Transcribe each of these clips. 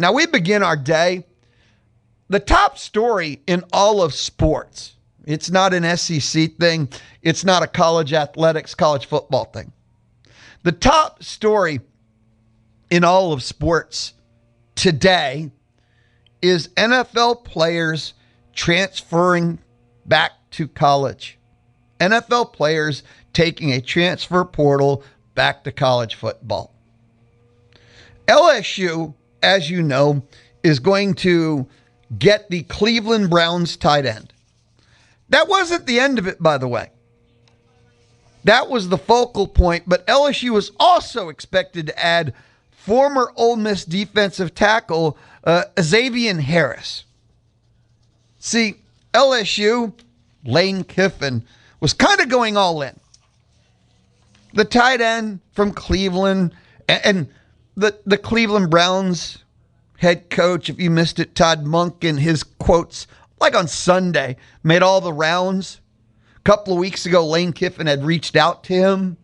Now we begin our day. The top story in all of sports. It's not an SEC thing. It's not a college athletics, college football thing. The top story in all of sports today is NFL players transferring back to college. NFL players taking a transfer portal back to college football. LSU, as you know, is going to get the Cleveland Browns tight end. That wasn't the end of it, by the way. That was the focal point, but LSU was also expected to add former Ole Miss defensive tackle Xavier Harris. See, LSU, Lane Kiffin, was kind of going all in. The tight end from Cleveland and the Cleveland Browns head coach, if you missed it, Todd Monken, his quotes, like on Sunday, made all the rounds. A couple of weeks ago, Lane Kiffin had reached out to him.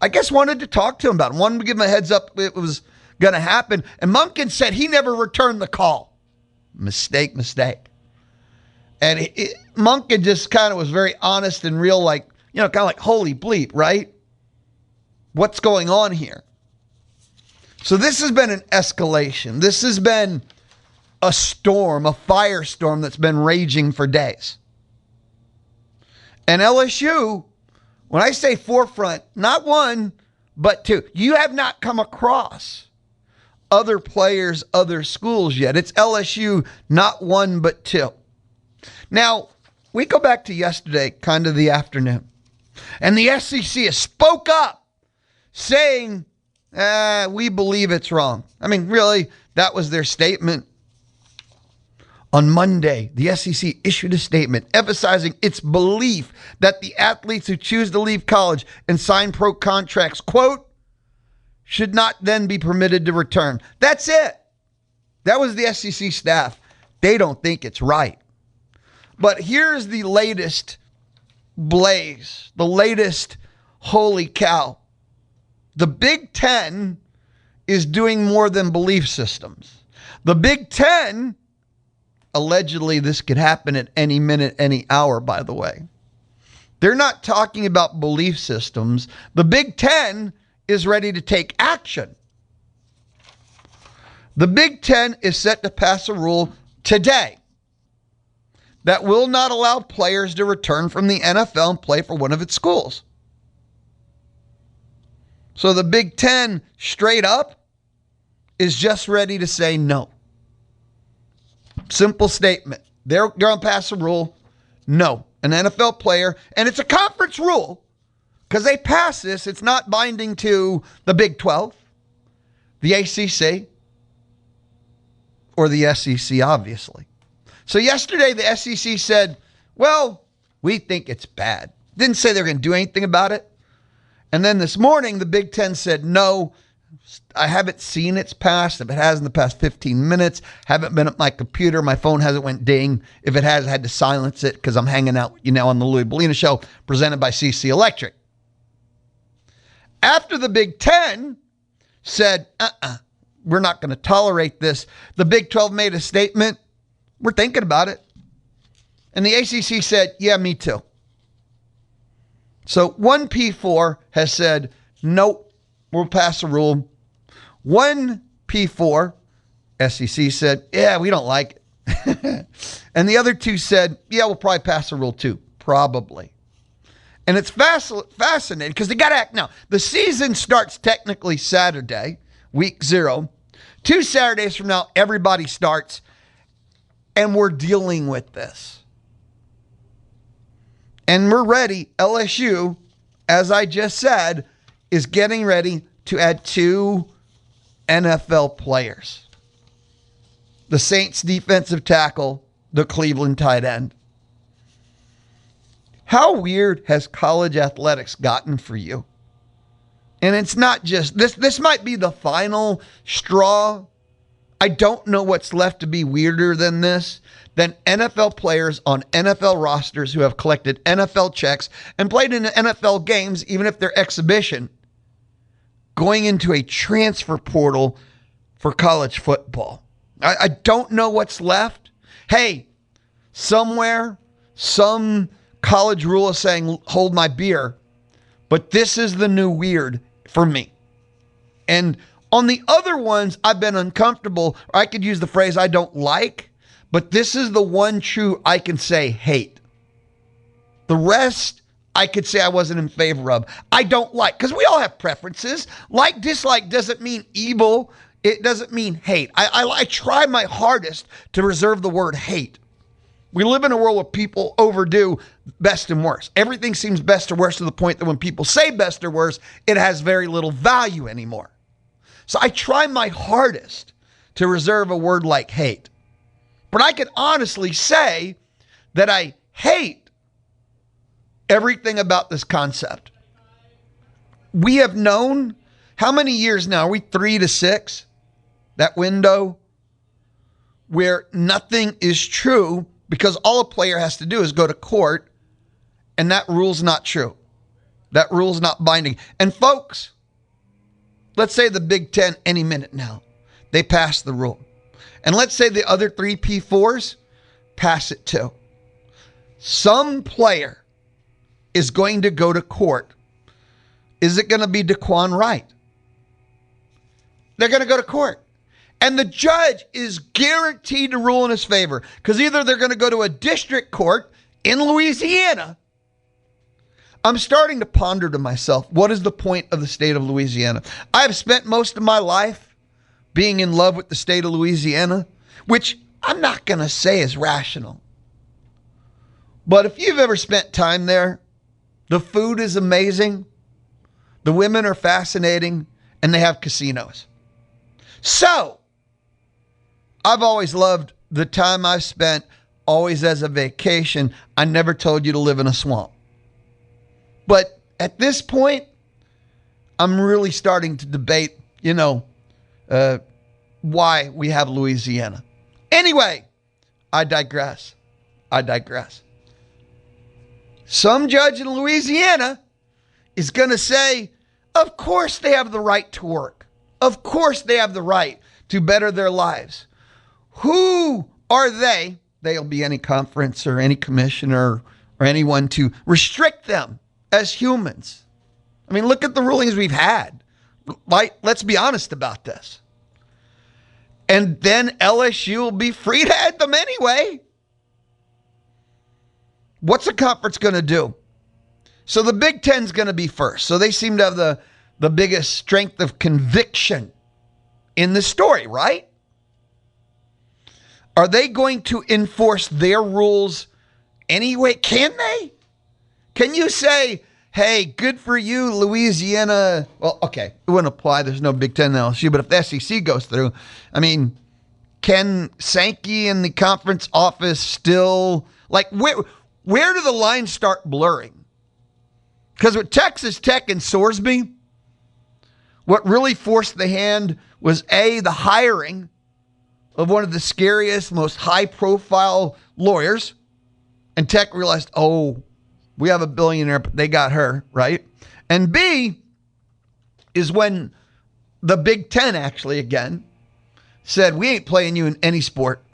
I guess wanted to talk to him about it. Wanted to give him a heads up it was going to happen. And Monken said he never returned the call. Mistake. And Monken just kind of was very honest and real, like, kind of like, holy bleep, right? What's going on here? So this has been an escalation. This has been a storm, a firestorm that's been raging for days. And LSU, when I say forefront, not one, but two. You have not come across other players, other schools yet. It's LSU, not one, but two. Now, we go back to yesterday, kind of the afternoon, and the SEC spoke up saying, we believe it's wrong. I mean, really, that was their statement. On Monday, the SEC issued a statement emphasizing its belief that the athletes who choose to leave college and sign pro contracts, quote, should not then be permitted to return. That's it. That was the SEC staff. They don't think it's right. But here's the latest blaze, the latest holy cow. The Big Ten is doing more than belief systems. The Big Ten, allegedly this could happen at any minute, any hour, by the way. They're not talking about belief systems. The Big Ten is ready to take action. The Big Ten is set to pass a rule today that will not allow players to return from the NFL and play for one of its schools. So the Big Ten, straight up, is just ready to say no. Simple statement. They're going to pass a rule. No. An NFL player, and it's a conference rule, because they pass this. It's not binding to the Big 12, the ACC, or the SEC, obviously. So yesterday, the SEC said, well, we think it's bad. Didn't say they're going to do anything about it. And then this morning, the Big Ten said, no, I haven't seen it's passed. If it has in the past 15 minutes, haven't been at my computer. My phone hasn't went ding. If it has, I had to silence it because I'm hanging out, on the Louis Bellina Show presented by CC Electric. After the Big Ten said, we're not going to tolerate this, the Big 12 made a statement. We're thinking about it. And the ACC said, yeah, me too. So 1P4 has said, nope, we'll pass a rule. 1P4, SEC said, yeah, we don't like it. And the other two said, yeah, we'll probably pass a rule too. Probably. And it's fascinating because they got to act now. The season starts technically Saturday, week 0. 2 Saturdays from now, everybody starts. And we're dealing with this. And we're ready. LSU, as I just said, is getting ready to add 2 NFL players. The Saints defensive tackle, the Cleveland tight end. How weird has college athletics gotten for you? And it's not just, this might be the final straw. I don't know what's left to be weirder than this, than NFL players on NFL rosters who have collected NFL checks and played in NFL games, even if they're exhibition, going into a transfer portal for college football. I don't know what's left. Hey, somewhere, some college rule is saying hold my beer, but this is the new weird for me. And on the other ones, I've been uncomfortable, or I could use the phrase I don't like, but this is the one true I can say hate. The rest, I could say I wasn't in favor of. I don't like, because we all have preferences. Like, dislike doesn't mean evil. It doesn't mean hate. I try my hardest to reserve the word hate. We live in a world where people overdo best and worst. Everything seems best or worst to the point that when people say best or worst, it has very little value anymore. So I try my hardest to reserve a word like hate. But I can honestly say that I hate everything about this concept. We have known how many years now? Are we 3 to 6? That window where nothing is true because all a player has to do is go to court, and that rule's not true. That rule's not binding. And folks, let's say the Big Ten any minute now, they pass the rule. And let's say the other 3 P4s pass it too. Some player is going to go to court. Is it going to be Daquan Wright? They're going to go to court. And the judge is guaranteed to rule in his favor because either they're going to go to a district court in Louisiana. I'm starting to ponder to myself, what is the point of the state of Louisiana? I have spent most of my life being in love with the state of Louisiana, which I'm not going to say is rational. But if you've ever spent time there, the food is amazing, the women are fascinating, and they have casinos. So, I've always loved the time I've spent always as a vacation. I never told you to live in a swamp. But at this point, I'm really starting to debate, why we have Louisiana. Anyway, I digress. Some judge in Louisiana is going to say, of course they have the right to work. Of course they have the right to better their lives. Who are they? They'll be any conference or any commissioner or anyone to restrict them as humans. I mean, look at the rulings we've had. Let's be honest about this. And then LSU will be free to add them anyway. What's the conference going to do? So the Big Ten's going to be first. So they seem to have the biggest strength of conviction in the story, right? Are they going to enforce their rules anyway? Can they? Can you say, hey, good for you, Louisiana? Well, okay, it wouldn't apply. There's no Big Ten in LSU. But if the SEC goes through, I mean, can Sankey and the conference office still, where do the lines start blurring? Because with Texas Tech and Sorsby, what really forced the hand was the hiring of one of the scariest, most high-profile lawyers. And Tech realized, we have a billionaire, but they got her, right? And B is when the Big Ten actually, again, said, we ain't playing you in any sport.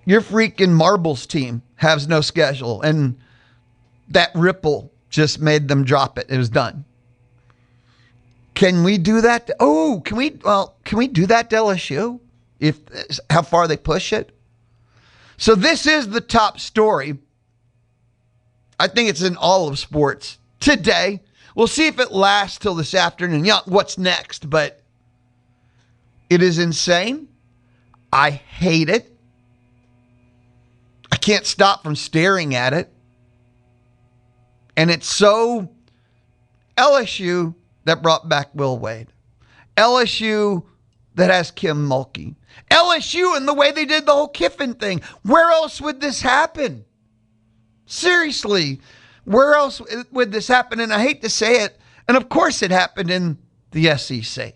Your freaking marbles team has no schedule. And that ripple just made them drop it. It was done. Can we do that? Can we do that to LSU? How far they push it? So this is the top story. I think it's in all of sports today. We'll see if it lasts till this afternoon. What's next? But it is insane. I hate it. I can't stop from staring at it. And it's so LSU that brought back Will Wade. LSU that has Kim Mulkey. LSU and the way they did the whole Kiffin thing. Where else would this happen? Seriously, where else would this happen? And I hate to say it, and of course it happened in the SEC.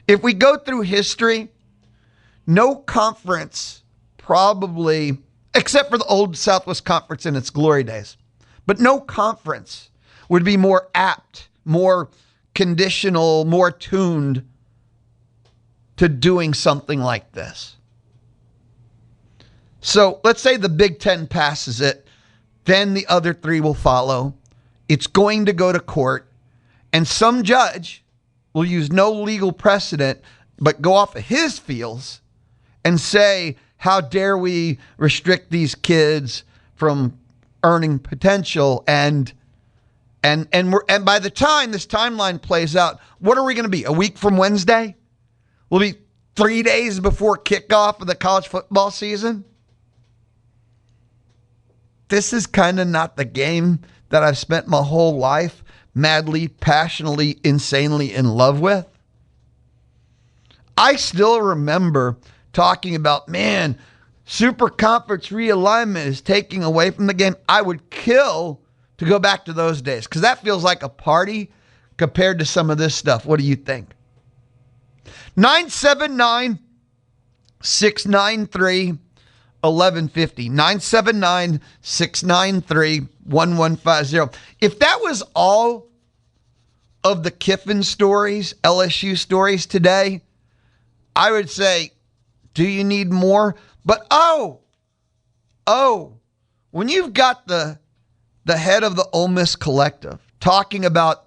If we go through history, no conference probably, except for the old Southwest Conference in its glory days, but no conference would be more apt, more conditional, more tuned to doing something like this. So let's say the Big Ten passes it, then the other three will follow. It's going to go to court, and some judge will use no legal precedent but go off of his feels and say, how dare we restrict these kids from earning potential? And by the time this timeline plays out, what are we going to be? A week from Wednesday? We'll be 3 days before kickoff of the college football season. This is kind of not the game that I've spent my whole life madly, passionately, insanely in love with. I still remember talking about, man, super conference realignment is taking away from the game. I would kill to go back to those days because that feels like a party compared to some of this stuff. What do you think? 979-693-1150. 979-693-1150. If that was all of the Kiffin stories, LSU stories today, I would say, do you need more? But when you've got the head of the Ole Miss Collective talking about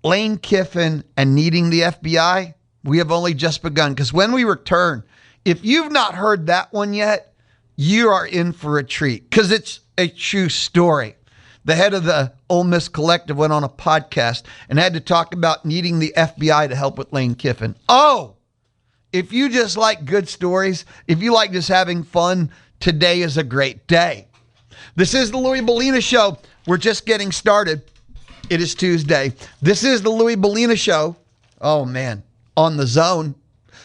Lane Kiffin and needing the FBI, we have only just begun. Because when we return, if you've not heard that one yet, you are in for a treat because it's a true story. The head of the Ole Miss Collective went on a podcast and had to talk about needing the FBI to help with Lane Kiffin. Oh, if you just like good stories, if you like just having fun, today is a great day. This is the Louis Bellina Show. We're just getting started. It is Tuesday. This is the Louis Bellina Show. Oh, man, on the zone.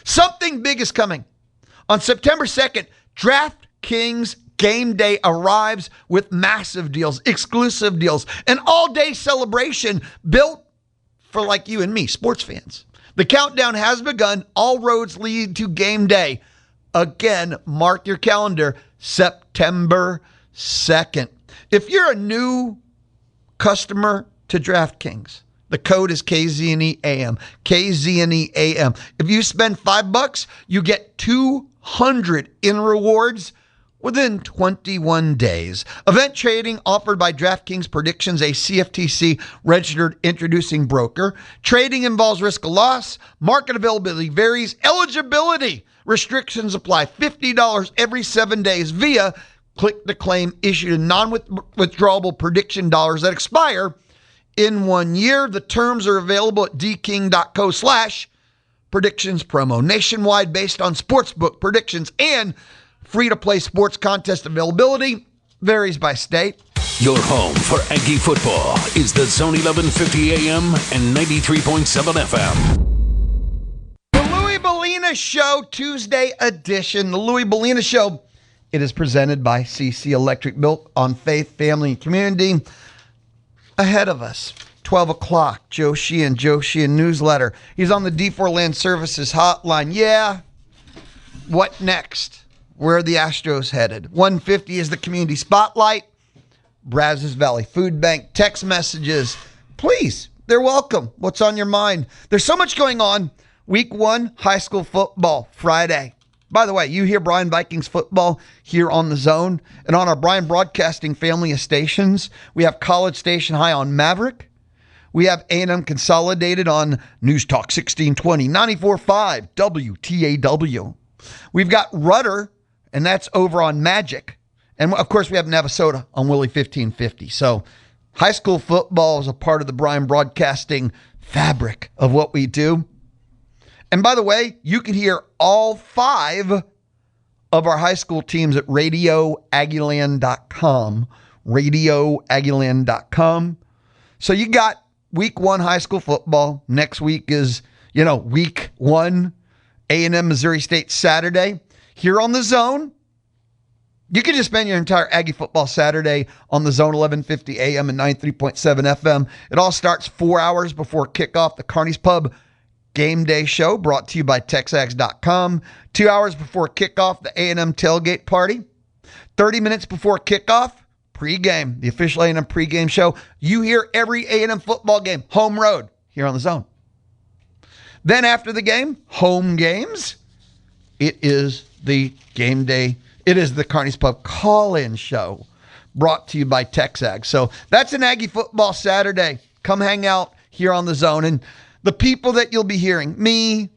Something big is coming. On September 2nd, DraftKings Game Day arrives with massive deals, exclusive deals, an all-day celebration built for like you and me, sports fans. The countdown has begun. All roads lead to game day. Again, mark your calendar, September 2nd. If you're a new customer to DraftKings, the code is KZNEAM. KZNEAM. If you spend $5, you get $200 in rewards within 21 days. Event trading offered by DraftKings Predictions, a CFTC registered introducing broker. Trading involves risk of loss. Market availability varies. Eligibility restrictions apply. $50 every 7 days via click to claim issued in non-withdrawable prediction dollars that expire in 1 year. The terms are available at dking.co/predictions promo. Nationwide based on sportsbook predictions and free-to-play sports contest availability varies by state. Your home for Aggie football is the Zone 1150 AM and 93.7 FM. The Louis Bellina Show, Tuesday edition. The Louis Bellina Show. It is presented by CC Electric, built on faith, family, and community. Ahead of us, 12 o'clock, Joe Sheehan newsletter. He's on the D4 Land Services hotline. Yeah, what next? Where are the Astros headed? 150 is the community spotlight. Brazos Valley Food Bank. Text messages. Please, they're welcome. What's on your mind? There's so much going on. Week 1, high school football, Friday. By the way, you hear Bryan Vikings football here on the Zone. And on our Bryan Broadcasting family of stations, we have College Station High on Maverick. We have A&M Consolidated on News Talk 1620, 94.5 WTAW. We've got Rudder, and that's over on Magic. And, of course, we have Navasota on Willie 1550. So high school football is a part of the Bryan Broadcasting fabric of what we do. And, by the way, you can hear all 5 of our high school teams at radioaggieland.com. Radioaggieland.com. So you got week 1 high school football. Next week is, week 1 A&M Missouri State Saturday. Here on the Zone, you can just spend your entire Aggie football Saturday on the Zone 1150 AM and 93.7 FM. It all starts 4 hours before kickoff. The Carney's Pub Game Day Show brought to you by Texags.com. 2 hours before kickoff, the A&M Tailgate Party. 30 minutes before kickoff, pregame, the official A&M pregame show. You hear every A&M football game, home road, here on the Zone. Then after the game, home games, it is the game day. It is the Kearney's Pub call-in show brought to you by Texag. So that's an Aggie football Saturday. Come hang out here on the Zone. And the people that you'll be hearing, me,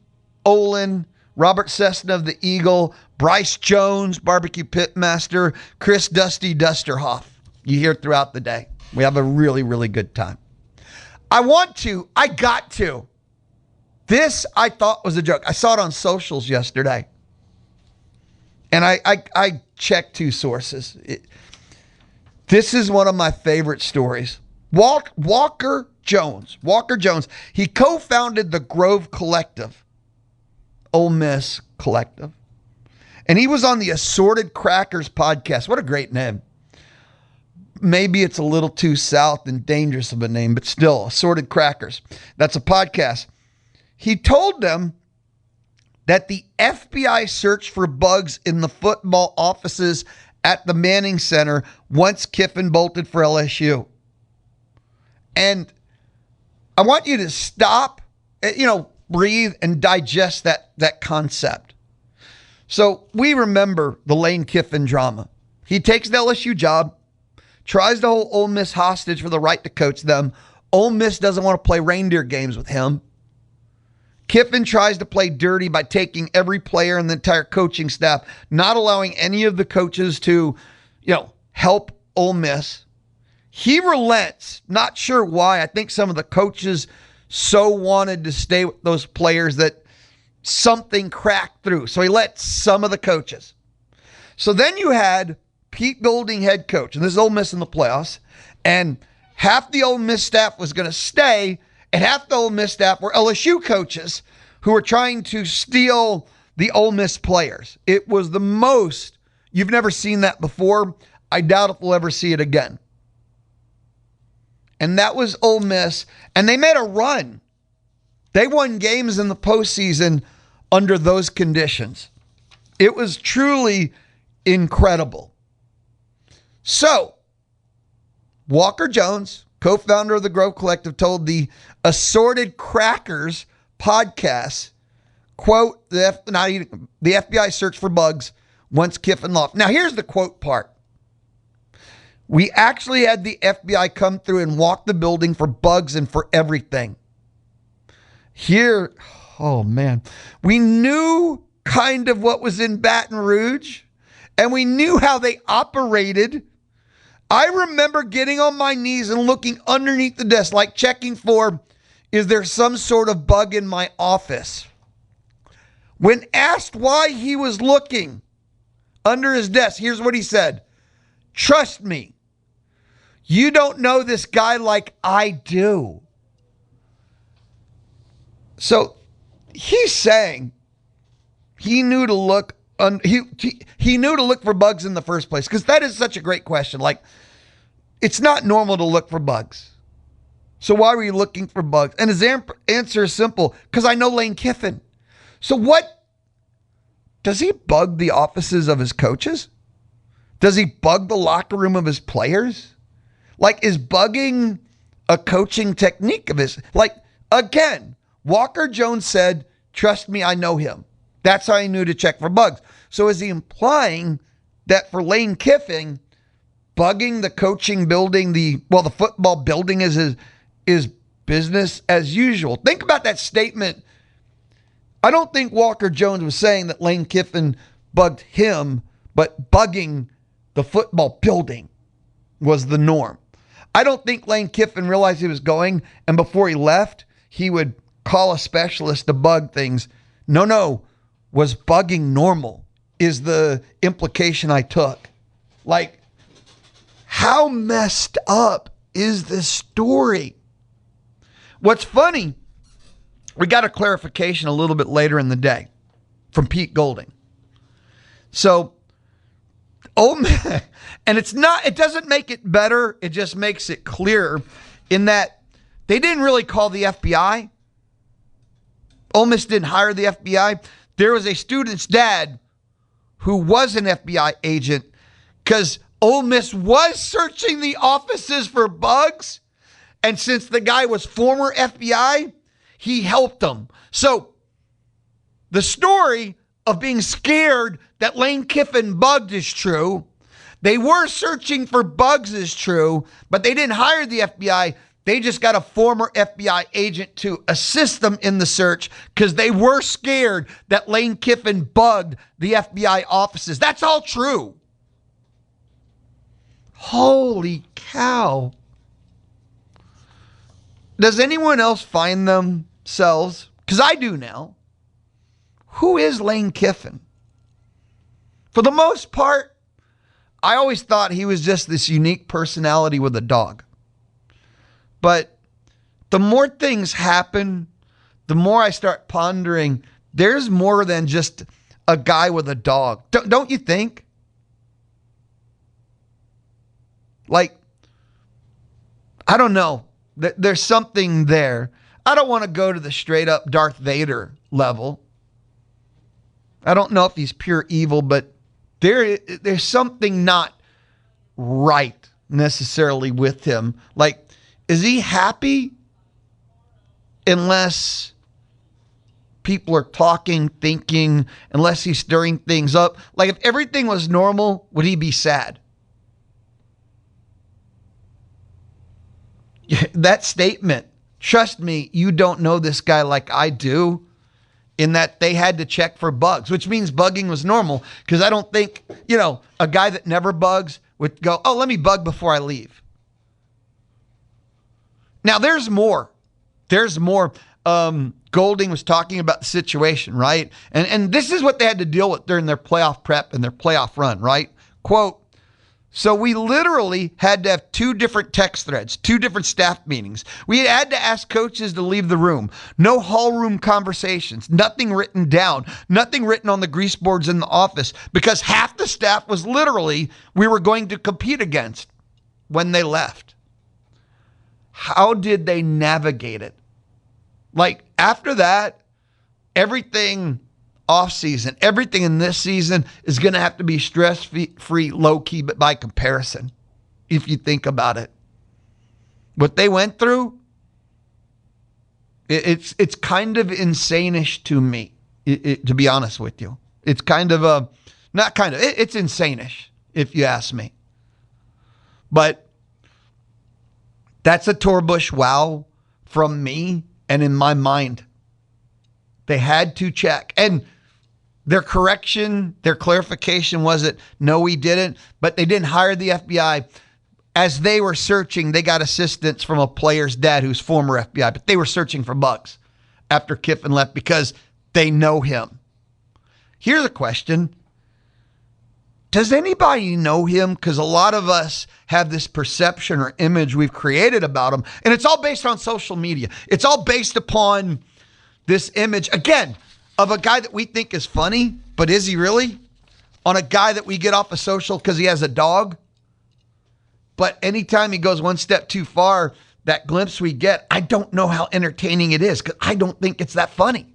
Olin, Robert Cessna of the Eagle, Bryce Jones, Barbecue Pitmaster, Chris Dusty Dusterhoff. You hear throughout the day. We have a really, really good time. This I thought was a joke. I saw it on socials yesterday. And I checked two sources. This is one of my favorite stories. Walker Jones, he co-founded the Grove Collective, Ole Miss Collective. And he was on the Assorted Crackers podcast. What a great name. Maybe it's a little too south and dangerous of a name, but still, Assorted Crackers. That's a podcast. He told them that the FBI searched for bugs in the football offices at the Manning Center once Kiffin bolted for LSU. And I want you to stop, breathe and digest that concept. So we remember the Lane Kiffin drama. He takes the LSU job, tries to hold Ole Miss hostage for the right to coach them. Ole Miss doesn't want to play reindeer games with him. Kiffin tries to play dirty by taking every player and the entire coaching staff, not allowing any of the coaches to, help Ole Miss. He relents, not sure why. I think some of the coaches so wanted to stay with those players that something cracked through. So he let some of the coaches. So then you had Pete Golding, head coach, and this is Ole Miss in the playoffs, and half the Ole Miss staff was going to stay, and half the Ole Miss staff were LSU coaches who were trying to steal the Ole Miss players. It was the most. You've never seen that before. I doubt if we'll ever see it again. And that was Ole Miss, and they made a run. They won games in the postseason under those conditions. It was truly incredible. So, Walker Jones, co-founder of the Grove Collective, told the Assorted Crackers podcast, quote, the FBI searched for bugs once Kiffin left. Now, here's the quote part. We actually had the FBI come through and walk the building for bugs and for everything. Here, oh man, we knew kind of what was in Baton Rouge, and we knew how they operated. I remember getting on my knees and looking underneath the desk, like checking for, is there some sort of bug in my office? When asked why he was looking under his desk, here's what he said. Trust me, you don't know this guy like I do. So he's saying he knew to look he knew to look for bugs in the first place, because that is such a great question. Like, it's not normal to look for bugs. So why were you looking for bugs? And his answer is simple, because I know Lane Kiffin. So what? Does he bug the offices of his coaches? Does he bug the locker room of his players? Like, is bugging a coaching technique of his? Like, again, Walker Jones said, trust me, I know him. That's how he knew to check for bugs. So is he implying that for Lane Kiffin, bugging the coaching building, the football building is business as usual? Think about that statement. I don't think Walker Jones was saying that Lane Kiffin bugged him, but bugging the football building was the norm. I don't think Lane Kiffin realized he was going, and before he left, he would call a specialist to bug things. No, was bugging normal is the implication I took. Like, how messed up is this story? What's funny, we got a clarification a little bit later in the day from Pete Golding. So, and it doesn't make it better, it just makes it clearer in that they didn't really call the FBI. Ole Miss didn't hire the FBI. There was a student's dad who was an FBI agent, because Ole Miss was searching the offices for bugs, and since the guy was former FBI, he helped them. So the story of being scared that Lane Kiffin bugged is true. They were searching for bugs is true, but they didn't hire the FBI. They just got a former FBI agent to assist them in the search because they were scared that Lane Kiffin bugged the FBI offices. That's all true. Holy cow. Does anyone else find themselves, because I do now, who is Lane Kiffin? For the most part, I always thought he was just this unique personality with a dog. But the more things happen, the more I start pondering, there's more than just a guy with a dog. Don't you think? Like, I don't know. There's something there. I don't want to go to the straight up Darth Vader level. I don't know if he's pure evil, but there's something not right necessarily with him. Like, is he happy unless people are talking, thinking, unless he's stirring things up? Like, if everything was normal, would he be sad? That statement, trust me, you don't know this guy like I do, in that they had to check for bugs, which means bugging was normal, because I don't think, a guy that never bugs would go, oh, let me bug before I leave. Now, there's more. Golding was talking about the situation, right? And this is what they had to deal with during their playoff prep and their playoff run, right? Quote, so we literally had to have 2 different text threads, 2 different staff meetings. We had to ask coaches to leave the room. No hall room conversations, nothing written down, nothing written on the grease boards in the office, because half the staff was literally we were going to compete against when they left. How did they navigate it? Like, after that, everything off season, everything in this season is going to have to be stress-free, low-key, but by comparison, if you think about it. What they went through, it's kind of insane-ish to me, to be honest with you. It's kind of it's insane-ish, if you ask me. But that's a Torbush wow from me and in my mind. They had to check. And their correction, their clarification was it, no, we didn't. But they didn't hire the FBI. As they were searching, they got assistance from a player's dad who's former FBI. But they were searching for bugs after Kiffin left because they know him. Here's a question. Does anybody know him? Because a lot of us have this perception or image we've created about him. And it's all based on social media. It's all based upon this image, again, of a guy that we think is funny, but is he really? On a guy that we get off of social because he has a dog. But anytime he goes one step too far, that glimpse we get, I don't know how entertaining it is because I don't think it's that funny.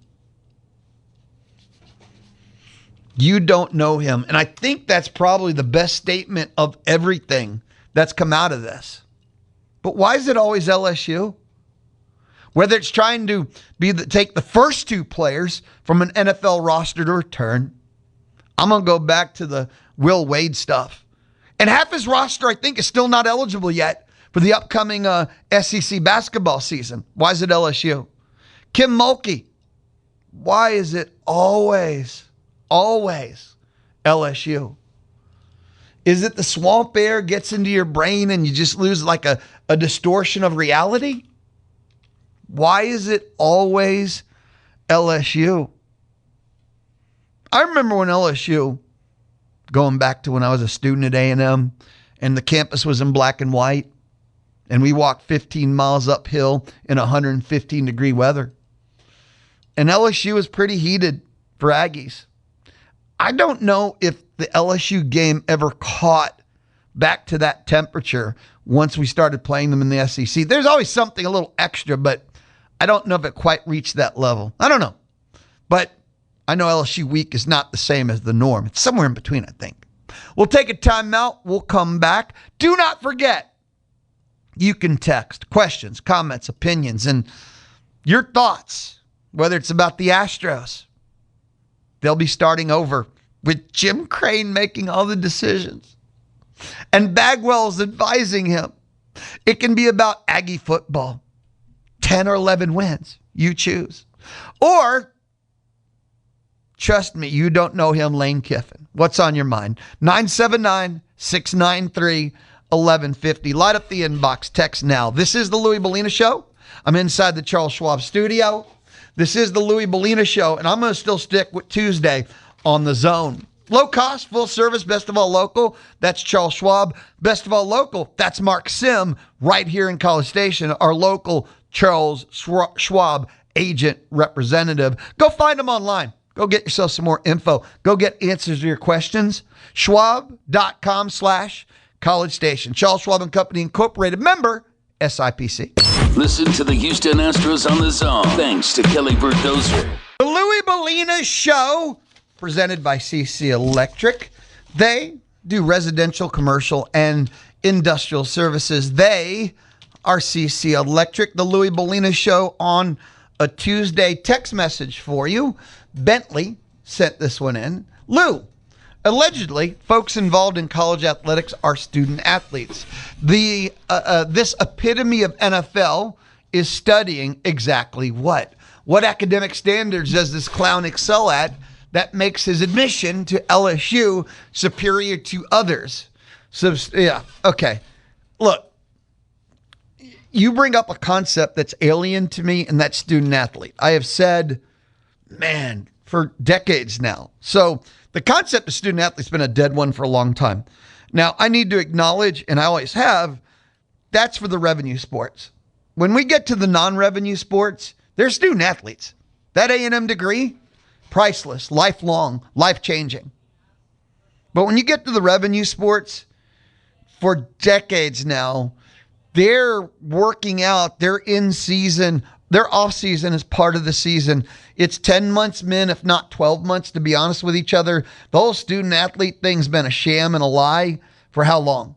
You don't know him. And I think that's probably the best statement of everything that's come out of this. But why is it always LSU? Whether it's trying to take the first 2 players from an NFL roster to return. I'm going to go back to the Will Wade stuff. And half his roster, I think, is still not eligible yet for the upcoming SEC basketball season. Why is it LSU? Kim Mulkey. Why is it always LSU? Is it the swamp air gets into your brain and you just lose like a distortion of reality? Why is it always LSU? I remember when LSU, going back to when I was a student at A&M, and the campus was in black and white, and we walked 15 miles uphill in 115-degree weather. And LSU was pretty heated for Aggies. I don't know if the LSU game ever caught back to that temperature once we started playing them in the SEC. There's always something a little extra, but I don't know if it quite reached that level. I don't know. But I know LSU week is not the same as the norm. It's somewhere in between, I think. We'll take a timeout. We'll come back. Do not forget, you can text questions, comments, opinions, and your thoughts, whether it's about the Astros. They'll be starting over with Jim Crane making all the decisions and Bagwell's advising him. It can be about Aggie football, 10 or 11 wins. You choose. Or, trust me, you don't know him, Lane Kiffin. What's on your mind? 979-693-1150. Light up the inbox. Text now. This is the Louis Bellina Show. I'm inside the Charles Schwab studio. This is the Louis Bellina Show, and I'm going to still stick with Tuesday on the Zone. Low cost, full service, best of all local. That's Charles Schwab. Best of all local. That's Mark Sim right here in College Station, our local Charles Schwab agent representative. Go find him online. Go get yourself some more info. Go get answers to your questions. Schwab.com/College Station. Charles Schwab and Company Incorporated. Member SIPC. Listen to the Houston Astros on the Zone. Thanks to Kelly Berdozer. The Louis Bellina Show, presented by CC Electric. They do residential, commercial, and industrial services. They are CC Electric. The Louis Bellina Show on a Tuesday. Text message for you. Bentley sent this one in. Lou, allegedly, folks involved in college athletics are student athletes. This epitome of NFL is studying exactly what? What academic standards does this clown excel at that makes his admission to LSU superior to others? So, yeah, okay. Look, you bring up a concept that's alien to me, and that's student athlete. I have said, man, for decades now. So the concept of student athlete's been a dead one for a long time. Now, I need to acknowledge, and I always have, that's for the revenue sports. When we get to the non-revenue sports, they're student athletes. That A&M degree, priceless, lifelong, life-changing. But when you get to the revenue sports, for decades now, they're working out, they're in season, their off season is part of the season. It's 10 months, men, if not 12 months, to be honest with each other. The whole student athlete thing's been a sham and a lie for how long?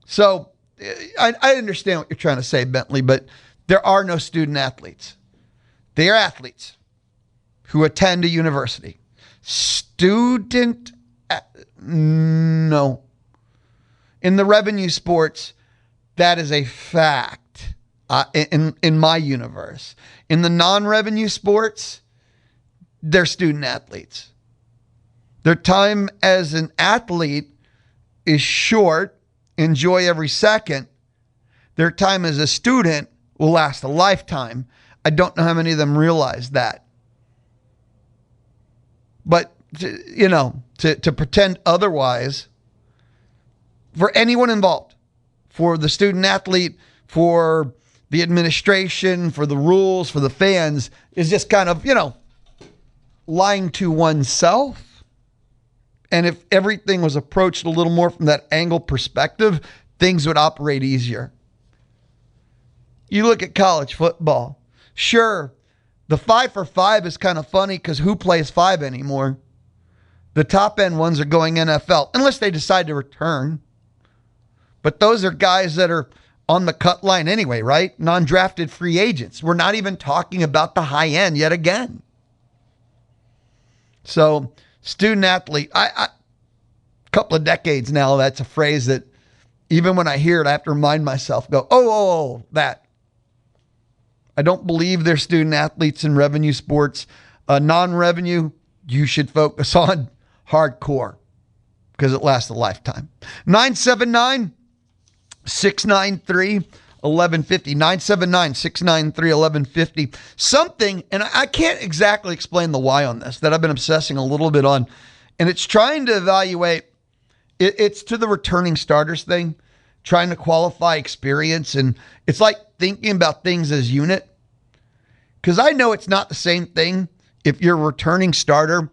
So I understand what you're trying to say, Bentley, but there are no student athletes. They are athletes who attend a university. No. In the revenue sports, that is a fact. In my universe. In the non-revenue sports, they're student athletes. Their time as an athlete is short. Enjoy every second. Their time as a student will last a lifetime. I don't know how many of them realize that. But, to pretend otherwise, for anyone involved, for the student athlete, for the administration, for the rules, for the fans, is just kind of, lying to oneself. And if everything was approached a little more from that angle perspective, things would operate easier. You look at college football. Sure, the 5 for 5 is kind of funny because who plays 5 anymore? The top end ones are going NFL, unless they decide to return. But those are guys that are on the cut line anyway, right? Non-drafted free agents. We're not even talking about the high end yet again. So, student athlete, a couple of decades now, that's a phrase that even when I hear it, I have to remind myself, that. I don't believe they're student athletes in revenue sports. Non-revenue, you should focus on hardcore because it lasts a lifetime. 979-693-1150. 979-693-1150. Something, and I can't exactly explain the why on this, that I've been obsessing a little bit on, and it's trying to evaluate, it's to the returning starters thing, trying to qualify experience, and it's like thinking about things as unit, because I know it's not the same thing if you're a returning starter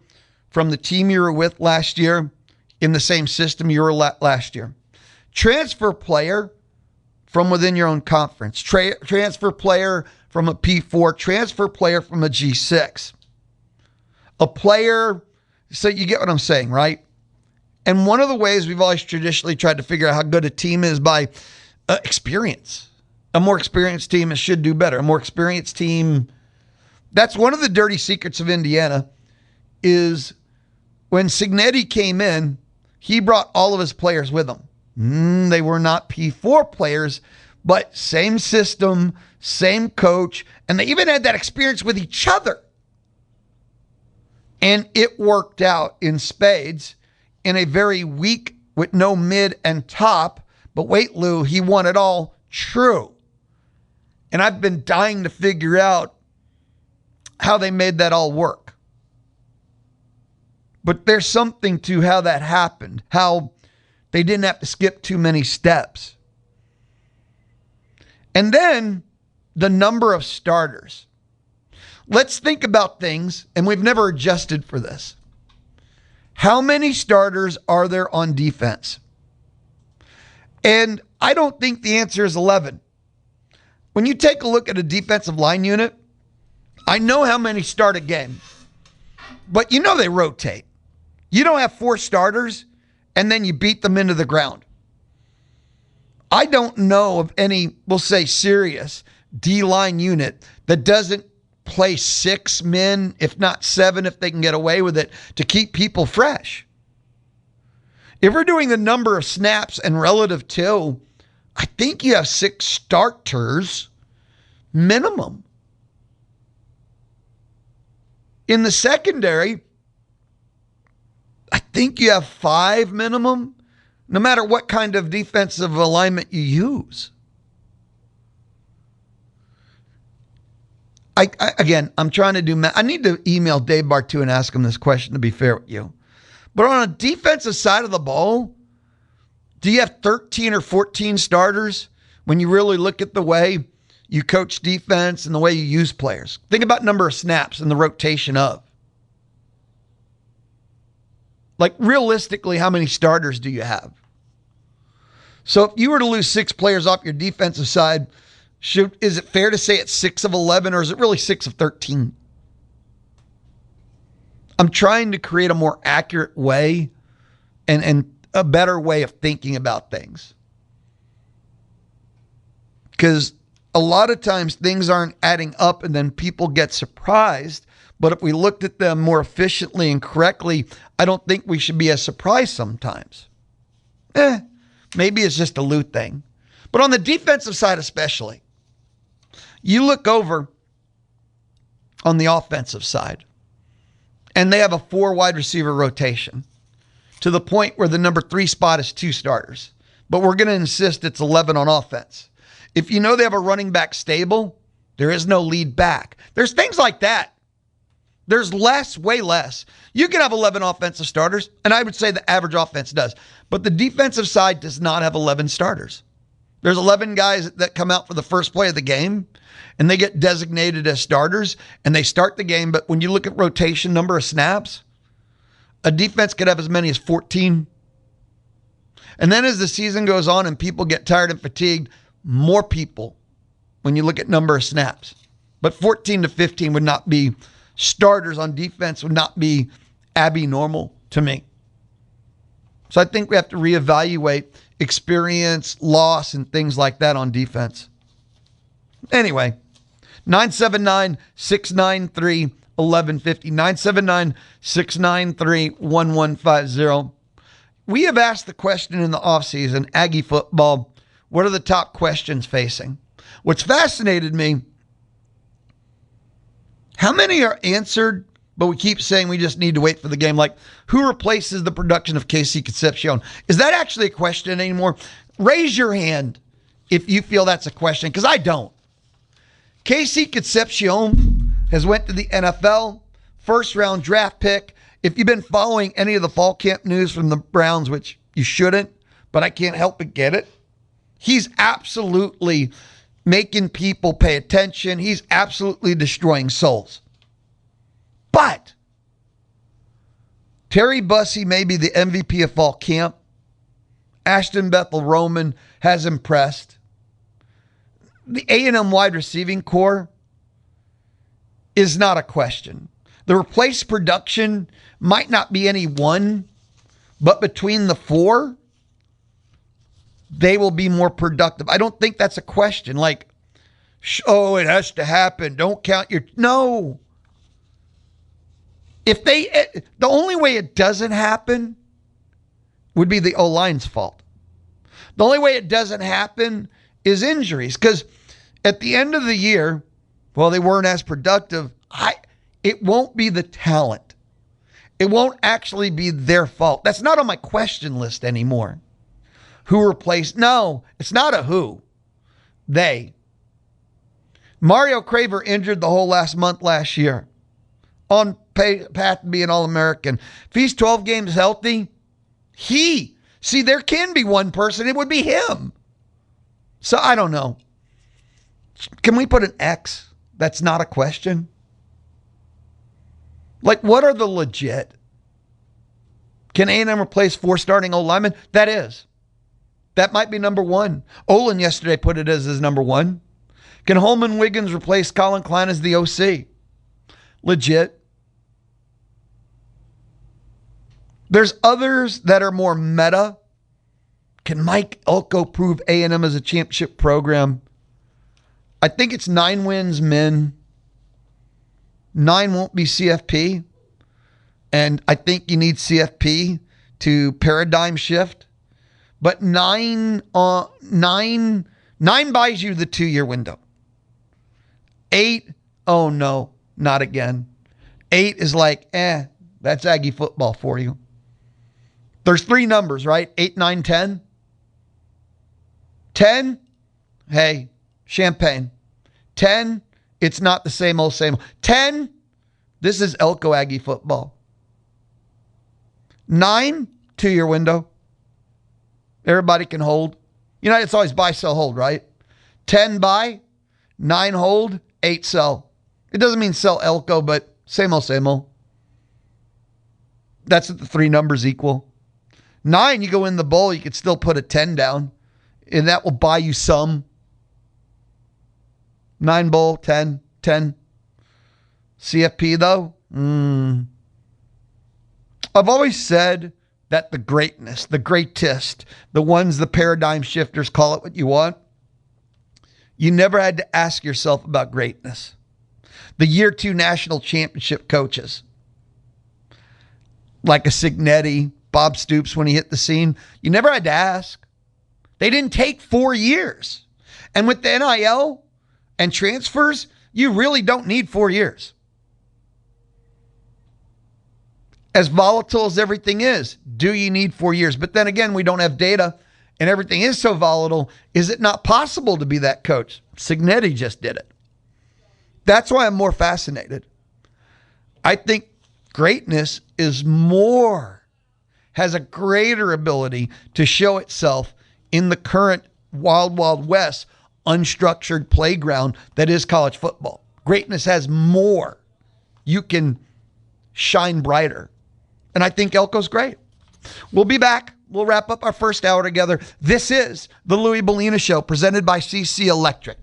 from the team you were with last year in the same system you were last year. Transfer player from within your own conference. Transfer player from a P4. Transfer player from a G6. A player, so you get what I'm saying, right? And one of the ways we've always traditionally tried to figure out how good a team is by experience. A more experienced team should do better. A more experienced team. That's one of the dirty secrets of Indiana is when Cignetti came in, he brought all of his players with him. They were not P4 players, but same system, same coach, and they even had that experience with each other. And it worked out in spades in a very weak with no mid and top. But wait, Lou, he won it all. True. And I've been dying to figure out how they made that all work. But there's something to how that happened, how they didn't have to skip too many steps. And then the number of starters. Let's think about things, and we've never adjusted for this. How many starters are there on defense? And I don't think the answer is 11. When you take a look at a defensive line unit, I know how many start a game, but you know they rotate. You don't have 4 starters, and then you beat them into the ground. I don't know of any, we'll say, serious D-line unit that doesn't play 6 men, if not 7, if they can get away with it, to keep people fresh. If we're doing the number of snaps and relative to, I think you have 6 starters minimum. In the secondary, I think you have 5 minimum, no matter what kind of defensive alignment you use. I'm trying to do math. I need to email Dave Bartu and ask him this question, to be fair with you. But on a defensive side of the ball, do you have 13 or 14 starters when you really look at the way you coach defense and the way you use players? Think about number of snaps and the rotation of. Like, realistically, how many starters do you have? So if you were to lose 6 players off your defensive side, is it fair to say it's 6 of 11, or is it really 6 of 13? I'm trying to create a more accurate way and a better way of thinking about things. Because a lot of times things aren't adding up and then people get surprised. But if we looked at them more efficiently and correctly, I don't think we should be as surprised sometimes. Maybe it's just a Lou thing. But on the defensive side especially, you look over on the offensive side, and they have a 4 wide receiver rotation to the point where the number 3 spot is 2 starters. But we're going to insist it's 11 on offense. If you know they have a running back stable, there is no lead back. There's things like that. There's less, way less. You can have 11 offensive starters, and I would say the average offense does. But the defensive side does not have 11 starters. There's 11 guys that come out for the first play of the game, and they get designated as starters, and they start the game. But when you look at rotation, number of snaps, a defense could have as many as 14. And then as the season goes on and people get tired and fatigued, more people when you look at number of snaps. But 14 to 15 would not be starters on defense, would not be abnormal to me. So I think we have to reevaluate experience, loss, and things like that on defense. Anyway, 979-693-1150, 979-693-1150. We have asked the question in the offseason, Aggie football, what are the top questions facing? What's fascinated me, how many are answered, but we keep saying we just need to wait for the game? Like, who replaces the production of KC Concepcion? Is that actually a question anymore? Raise your hand if you feel that's a question, because I don't. KC Concepcion has went to the NFL, first-round draft pick. If you've been following any of the fall camp news from the Browns, which you shouldn't, but I can't help but get it, he's absolutely making people pay attention. He's absolutely destroying souls. But Terry Bussey may be the MVP of fall camp. Ashton Bethel-Roman has impressed. The A&M wide receiving core is not a question. The replaced production might not be any one, But between the four, they will be more productive. I don't think that's a question. Like, oh, it has to happen. Don't count your... No. The only way it doesn't happen would be the O-line's fault. The only way it doesn't happen is injuries. Because at the end of the year, well, they weren't as productive. It won't be the talent. It won't actually be their fault. That's not on my question list anymore. Who replaced? No, it's not a who. They. Mario Craver injured the whole last month last year. On path to be an All-American. If he's 12 games healthy, there can be one person, it would be him. So I don't know. Can we put an X? That's not a question. Like, what are the legit? Can A&M replace 4 starting O-linemen? That is. That might be number 1. Olin yesterday put it as his number 1. Can Holman Wiggins replace Colin Klein as the OC? Legit. There's others that are more meta. Can Mike Elko prove A&M as a championship program? I think it's 9 wins men. 9 won't be CFP. And I think you need CFP to paradigm shift. But 9 buys you the 2-year window. 8, oh no, not again. 8 is like, that's Aggie football for you. There's 3 numbers, right? 8, 9, 10. 10, hey, champagne. 10, it's not the same old, same old. 10, this is Elko Aggie football. 9, 2-year window. Everybody can hold. You know, it's always buy, sell, hold, right? 10 buy, 9 hold, 8 sell. It doesn't mean sell Elko, but same old, same old. That's what the 3 numbers equal. 9, you go in the bowl, you could still put a 10 down, and that will buy you some. 9 bowl, 10. CFP, though? I've always said that the greatness, the greatest, the ones, the paradigm shifters, call it what you want, you never had to ask yourself about greatness. The year 2 national championship coaches, like a Signetti, Bob Stoops when he hit the scene, you never had to ask. They didn't take 4 years. And with the NIL and transfers, you really don't need 4 years. As volatile as everything is, do you need 4 years? But then again, we don't have data and everything is so volatile. Is it not possible to be that coach? Signetti just did it. That's why I'm more fascinated. I think greatness is has a greater ability to show itself in the current wild, wild west, unstructured playground that is college football. Greatness has more. You can shine brighter. And I think Elko's great. We'll be back. We'll wrap up our first hour together. This is the Louis Bellina Show, presented by CC Electric.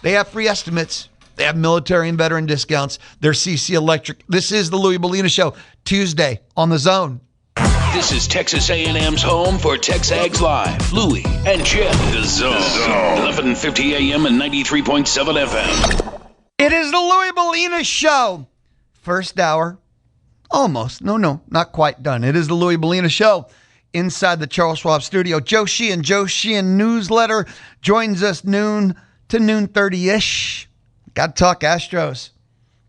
They have free estimates. They have military and veteran discounts. They're CC Electric. This is the Louis Bellina Show, Tuesday on The Zone. This is Texas A&M's home for TexAgs Live. Louis and Jim, The Zone. 1150 AM and 93.7 FM. It is the Louis Bellina Show. First hour. Almost. No, not quite done. It is the Louis Bellina Show inside the Charles Schwab studio. Joe Sheehan newsletter joins us noon to noon 30-ish. Got to talk Astros.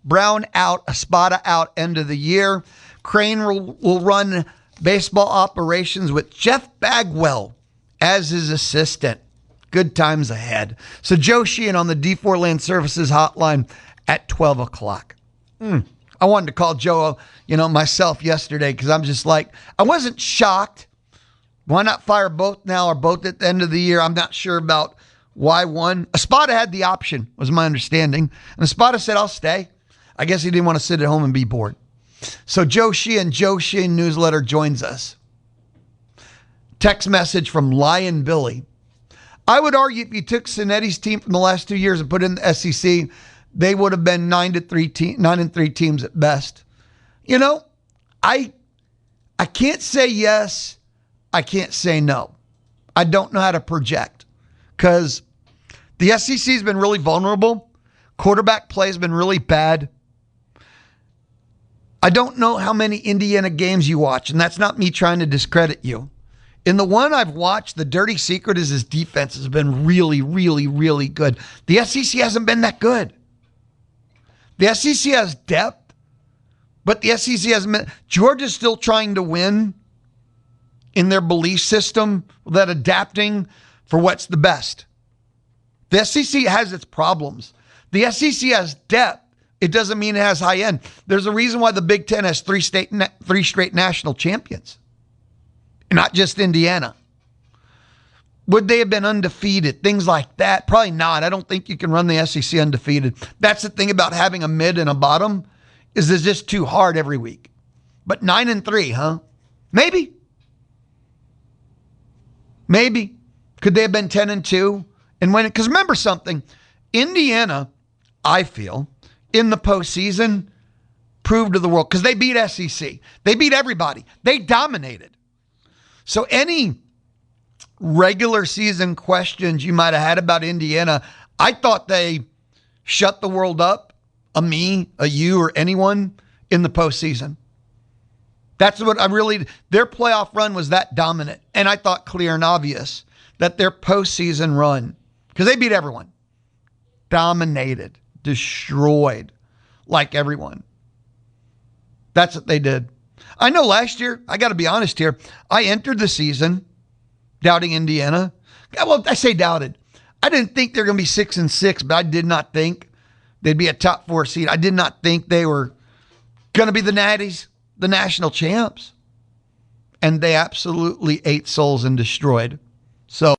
Brown out, Espada out, end of the year. Crane will run baseball operations with Jeff Bagwell as his assistant. Good times ahead. So Joe Sheehan on the D4 Land Services hotline at 12 o'clock. I wanted to call Joe, myself yesterday because I'm just like, I wasn't shocked. Why not fire both now or both at the end of the year? I'm not sure about why one. Espada had the option, was my understanding. And Espada said, I'll stay. I guess he didn't want to sit at home and be bored. So Joe Sheehan newsletter joins us. Text message from Lion Billy. I would argue if you took Cinetti's team from the last 2 years and put it in the SEC, they would have been 9-3 teams at best. I can't say yes. I can't say no. I don't know how to project because the SEC has been really vulnerable. Quarterback play has been really bad. I don't know how many Indiana games you watch, and that's not me trying to discredit you. In the one I've watched, the dirty secret is his defense has been really, really, really good. The SEC hasn't been that good. The SEC has depth, but the SEC hasn't been. Georgia's still trying to win in their belief system, that adapting for what's the best. The SEC has its problems. The SEC has depth. It doesn't mean it has high end. There's a reason why the Big Ten has three straight national champions, not just Indiana. Would they have been undefeated? Things like that? Probably not. I don't think you can run the SEC undefeated. That's the thing about having a mid and a bottom, is it's just too hard every week. But 9-3, huh? Maybe. Could they have been 10-2 and win it? Because remember something, Indiana, I feel, in the postseason, proved to the world, because they beat SEC. They beat everybody. They dominated. So any regular season questions you might have had about Indiana, I thought they shut the world up, a me, a you, or anyone in the postseason. That's what their playoff run was that dominant. And I thought clear and obvious that their postseason run, because they beat everyone, dominated, destroyed like everyone. That's what they did. I know last year, I got to be honest here, I entered the season doubting Indiana. Well, I say doubted. I didn't think they're going to be 6-6, but I did not think they'd be a top 4 seed. I did not think they were going to be the Natties, the national champs. And they absolutely ate souls and destroyed. So